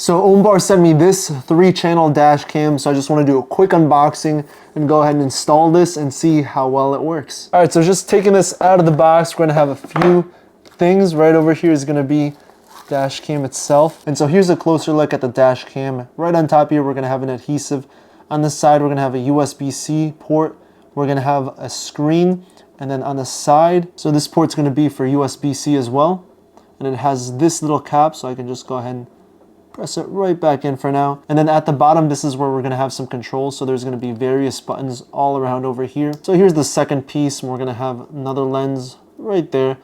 So OMBAR sent me this 3-channel dash cam, so I just want to do a quick unboxing and go ahead and install this and see how well it works. All right, so just taking this out of the box, we're gonna have a few things. Right over here is gonna be dash cam itself. And so here's a closer look at the dash cam. Right on top here, we're gonna have an adhesive. On the side, we're gonna have a USB-C port. We're gonna have a screen. And then on the side, so this port's gonna be for USB-C as well. And it has this little cap, so I can just go ahead and press it right back in for now. And then at the bottom, this is where we're gonna have some controls. So there's gonna be various buttons all around over here. So here's the second piece, and we're gonna have another lens right there.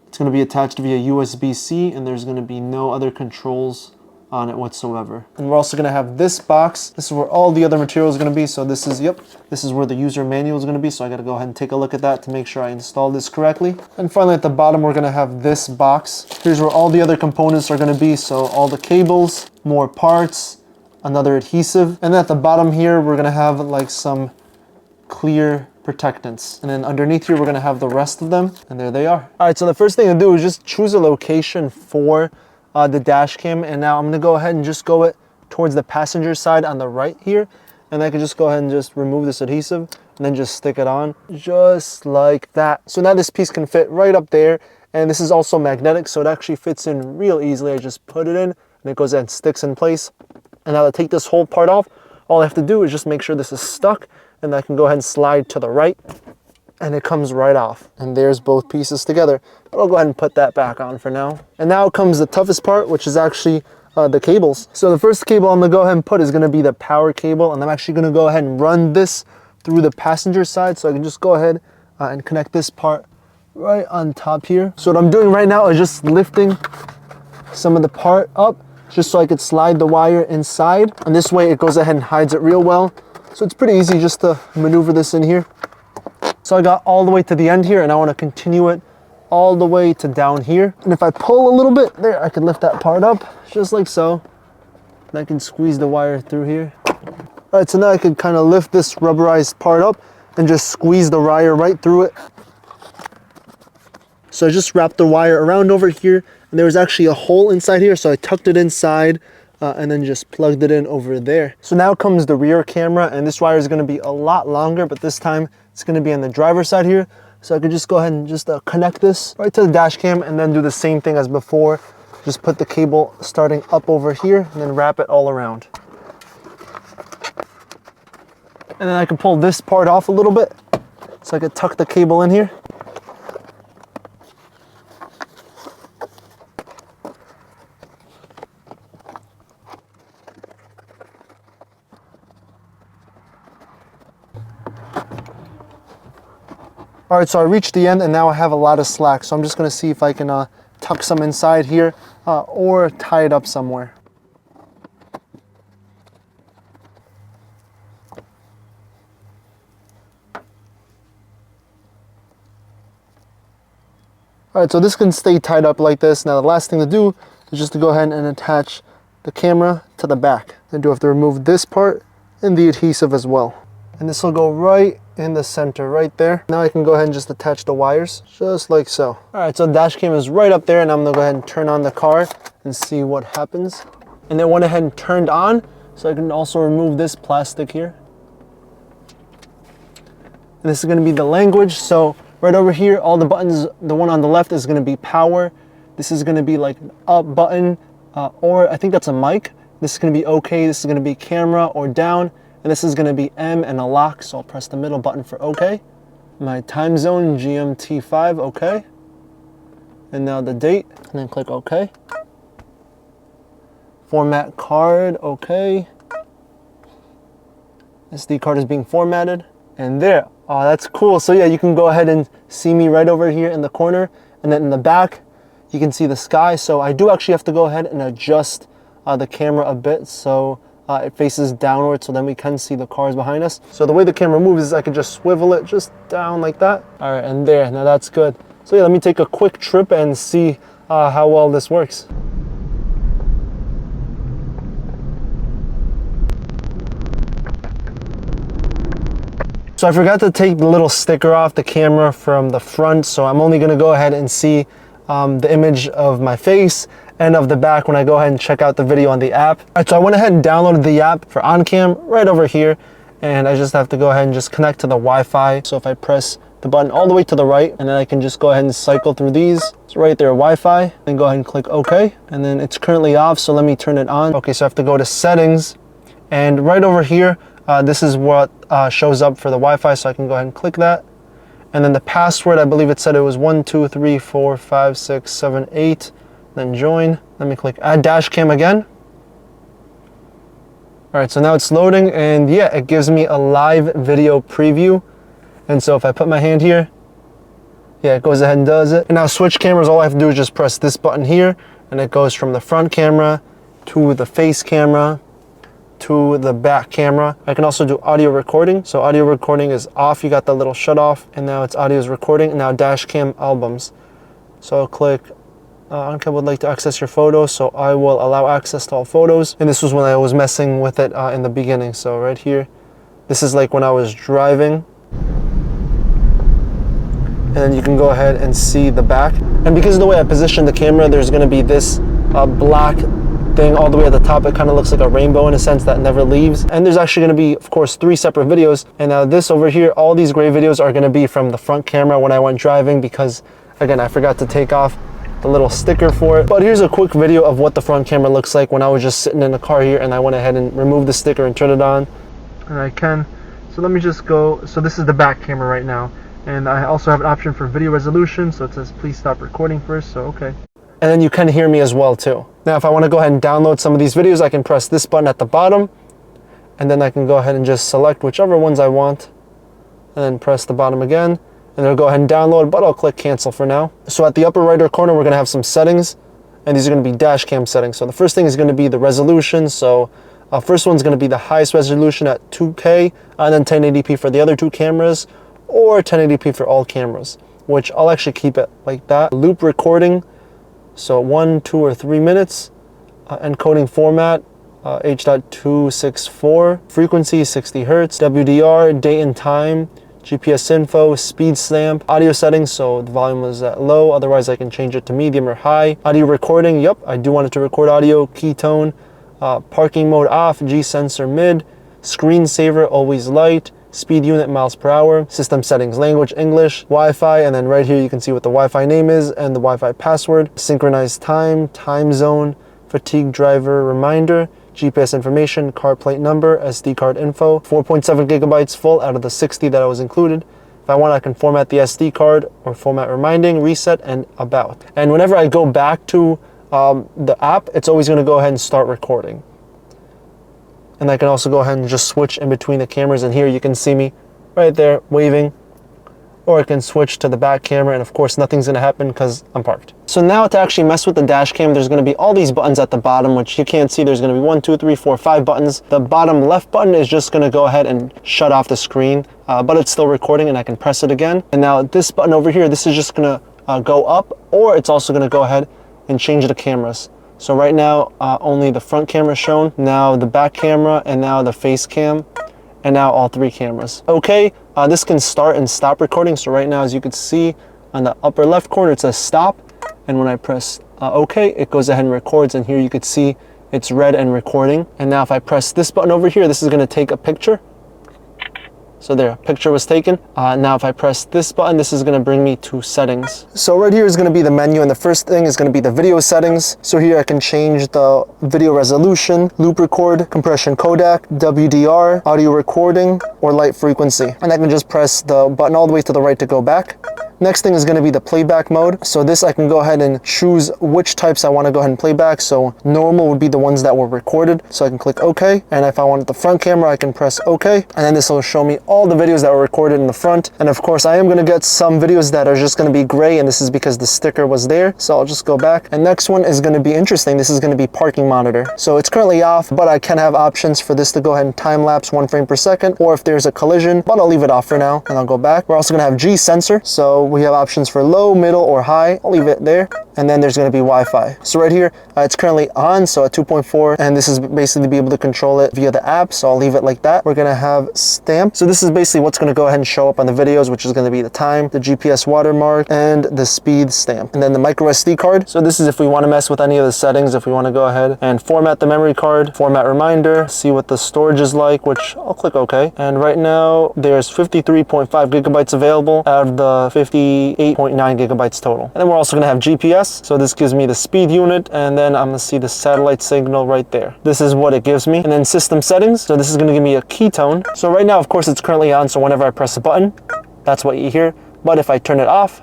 It's gonna be attached via USB-C, and there's gonna be no other controls on it whatsoever. And we're also gonna have this box. This is where all the other material is gonna be. So this is, this is where the user manual is gonna be. So I gotta go ahead and take a look at that to make sure I install this correctly. And finally at the bottom, we're gonna have this box. Here's where all the other components are gonna be. So all the cables, more parts, another adhesive. And then at the bottom here, we're gonna have like some clear protectants. And then underneath here, we're gonna have the rest of them. And there they are. All right, so the first thing to do is just choose a location for the dash cam, and now I'm gonna go ahead and just go it towards the passenger side on the right here, and I can just go ahead and just remove this adhesive and then just stick it on just like that. So now this piece can fit right up there, and this is also magnetic, so it actually fits in real easily. I just put it in and it goes and sticks in place. And now to take this whole part off, all I have to do is just make sure this is stuck, and I can go ahead and slide to the right and it comes right off. And there's both pieces together. But I'll go ahead and put that back on for now. And now comes the toughest part, which is actually the cables. So the first cable I'm gonna go ahead and put is gonna be the power cable, and I'm actually gonna go ahead and run this through the passenger side, so I can just go ahead and connect this part right on top here. So what I'm doing right now is just lifting some of the part up, just so I could slide the wire inside. And this way it goes ahead and hides it real well. So it's pretty easy just to maneuver this in here. So I got all the way to the end here, and I want to continue it all the way to down here. And if I pull a little bit there, I can lift that part up just like so. And I can squeeze the wire through here. All right, so now I can kind of lift this rubberized part up and just squeeze the wire right through it. So I just wrapped the wire around over here, and there was actually a hole inside here, so I tucked it inside and then just plugged it in over there. So now comes the rear camera, and this wire is going to be a lot longer, but this time it's going to be on the driver's side here. So I could just go ahead and just connect this right to the dash cam, and then do the same thing as before. Just put the cable starting up over here and then wrap it all around. And then I can pull this part off a little bit, so I could tuck the cable in here. All right, so I reached the end, and now I have a lot of slack. So I'm just gonna see if I can tuck some inside here or tie it up somewhere. All right, so this can stay tied up like this. Now the last thing to do is just to go ahead and attach the camera to the back. I do have to remove this part and the adhesive as well. And this will go right in the center right there. Now I can go ahead and just attach the wires just like so. All right, so the dash cam is right up there, and I'm gonna go ahead and turn on the car and see what happens. And then went ahead and turned on, so I can also remove this plastic here. And this is gonna be the language. So right over here, all the buttons, the one on the left is gonna be power. This is gonna be like an up button, or I think that's a mic. This is gonna be okay. This is gonna be camera or down. And this is gonna be M and a lock, so I'll press the middle button for okay. My time zone, GMT 5, okay. And now the date, and then click okay. Format card, okay. SD card is being formatted, and there. Oh, that's cool. So yeah, you can go ahead and see me right over here in the corner, and then in the back, you can see the sky. So I do actually have to go ahead and adjust the camera a bit, so it faces downward, so then we can see the cars behind us. So the way the camera moves is I can just swivel it just down like that. All right, and there, now that's good. So yeah, let me take a quick trip and see how well this works. So I forgot to take the little sticker off the camera from the front, so I'm only gonna go ahead and see the image of my face and of the back when I go ahead and check out the video on the app. All right, so I went ahead and downloaded the app for OnCam right over here, and I just have to go ahead and just connect to the Wi-Fi. So if I press the button all the way to the right, and then I can just go ahead and cycle through these. It's right there, Wi-Fi, and go ahead and click OK. And then it's currently off, so let me turn it on. Okay, so I have to go to settings, and right over here, this is what shows up for the Wi-Fi, so I can go ahead and click that. And then the password, I believe it said it was 1 2 3 4 5 6 7 8. Then join. Let me click add dash cam again. All right, so now it's loading, and yeah, it gives me a live video preview. And so if I put my hand here, yeah, it goes ahead and does it. And now switch cameras, all I have to do is just press this button here, and it goes from the front camera to the face camera to the back camera. I can also do audio recording. So audio recording is off. You got the little shut off, and now it's audio is recording. And now dash cam albums. So I'll click OnCam would like to access your photos, so I will allow access to all photos. And this was when I was messing with it in the beginning. So right here, this is like when I was driving. And then you can go ahead and see the back. And because of the way I positioned the camera, there's gonna be this black thing all the way at the top. It kind of looks like a rainbow in a sense that never leaves. And there's actually going to be, of course, 3 separate videos. And now this over here, all these gray videos are going to be from the front camera when I went driving, because again, I forgot to take off the little sticker for it. But here's a quick video of what the front camera looks like when I was just sitting in the car here, and I went ahead and removed the sticker and turned it on. And I can. So let me just go. So this is the back camera right now. And I also have an option for video resolution. So it says, please stop recording first. So, okay. And then you can hear me as well too. Now, if I want to go ahead and download some of these videos, I can press this button at the bottom, and then I can go ahead and just select whichever ones I want, and then press the bottom again, and it'll go ahead and download, but I'll click cancel for now. So at the upper right corner, we're going to have some settings, and these are going to be dash cam settings. So the first thing is going to be the resolution. So first one's going to be the highest resolution at 2K, and then 1080p for the other 2 cameras, or 1080p for all cameras, which I'll actually keep it like that. Loop recording. So 1, 2, or 3 minutes. Encoding format, H.264. Frequency, 60 Hertz. WDR, date and time. GPS info, speed stamp. Audio settings, so the volume was at low. Otherwise, I can change it to medium or high. Audio recording, yep, I do want it to record audio. Ketone. Parking mode off. G sensor mid. Screensaver, always light. Speed unit, miles per hour. System settings, language, English. Wi-Fi, and then right here you can see what the Wi-Fi name is and the Wi-Fi password. Synchronized time, time zone, fatigue driver reminder, GPS information, car plate number, SD card info. 4.7 gigabytes full out of the 60 that was included. If I want, I can format the SD card or format reminding, reset, and about. And whenever I go back to the app, it's always going to go ahead and start recording. And I can also go ahead and just switch in between the cameras, and here you can see me right there waving, or I can switch to the back camera, and of course nothing's going to happen because I'm parked. So now to actually mess with the dash cam, there's going to be all these buttons at the bottom, which you can't see. There's going to be 1 2 3 4 5 buttons. The bottom left button is just going to go ahead and shut off the screen, but it's still recording, and I can press it again. And now this button over here, this is just going to go up, or it's also going to go ahead and change the cameras. So right now, only the front camera is shown, now the back camera, and now the face cam, and now all 3 cameras. Okay, this can start and stop recording. So right now, as you can see on the upper left corner, it says stop. And when I press OK, it goes ahead and records. And here you can see it's red and recording. And now if I press this button over here, this is going to take a picture. So there, a picture was taken. Now if I press this button, this is going to bring me to settings. So right here is going to be the menu, and the first thing is going to be the video settings. So here I can change the video resolution, loop record, compression codec, WDR, audio recording, or light frequency. And I can just press the button all the way to the right to go back. Next thing is going to be the playback mode. So this I can go ahead and choose which types I want to go ahead and play back. So normal would be the ones that were recorded. So I can click OK. And if I want the front camera, I can press OK. And then this will show me all the videos that were recorded in the front. And of course, I am going to get some videos that are just going to be gray. And this is because the sticker was there. So I'll just go back. And next one is going to be interesting. This is going to be parking monitor. So it's currently off, but I can have options for this to go ahead and time lapse 1 frame per second, or if there's a collision, but I'll leave it off for now and I'll go back. We're also going to have G sensor. So we have options for low, middle, or high. I'll leave it there. And then there's going to be Wi-Fi. So right here, it's currently on, so at 2.4, and this is basically to be able to control it via the app, so I'll leave it like that. We're going to have stamp. So this is basically what's going to go ahead and show up on the videos, which is going to be the time, the GPS watermark, and the speed stamp. And then the micro SD card. So this is if we want to mess with any of the settings, if we want to go ahead and format the memory card, format reminder, see what the storage is like, which I'll click OK. And right now, there's 53.5 gigabytes available out of the 58.9 gigabytes total. And then we're also going to have GPS. So this gives me the speed unit, and then I'm going to see the satellite signal right there. This is what it gives me. And then system settings. So this is going to give me a ketone. So right now, of course, it's currently on. So whenever I press a button, that's what you hear. But if I turn it off,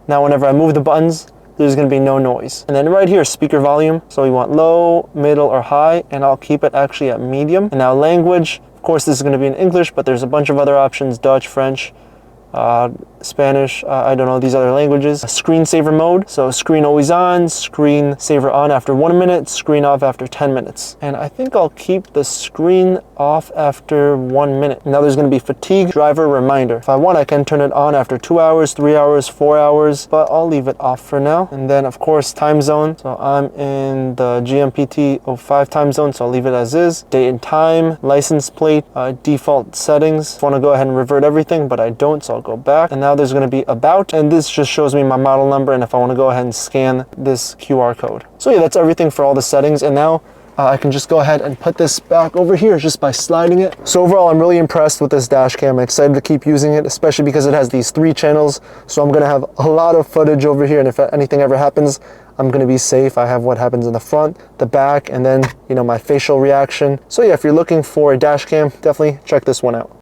now whenever I move the buttons, there's going to be no noise. And then right here, speaker volume. So we want low, middle, or high, and I'll keep it actually at medium. And now language, of course, this is going to be in English, but there's a bunch of other options: Dutch, French, Spanish, I don't know these other languages. Screensaver mode, so screen always on, screen saver on after 1 minute, screen off after 10 minutes. And I think I'll keep the screen off after 1 minute. Now there's going to be fatigue driver reminder. If I want, I can turn it on after 2 hours, 3 hours, 4 hours, but I'll leave it off for now. And then of course time zone, so I'm in the GMT 05 time zone, so I'll leave it as is. Date and time, license plate, default settings. I want to go ahead and revert everything, but I don't, so I'll go back. And now there's going to be about, and this just shows me my model number, and if I want to go ahead and scan this QR code. So yeah, that's everything for all the settings. And now I can just go ahead and put this back over here just by sliding it. So overall, I'm really impressed with this dash cam. I'm excited to keep using it, especially because it has these 3 channels. So I'm going to have a lot of footage over here, and if anything ever happens, I'm going to be safe. I have what happens in the front, the back, and then, you know, my facial reaction. So yeah, if you're looking for a dash cam, definitely check this one out.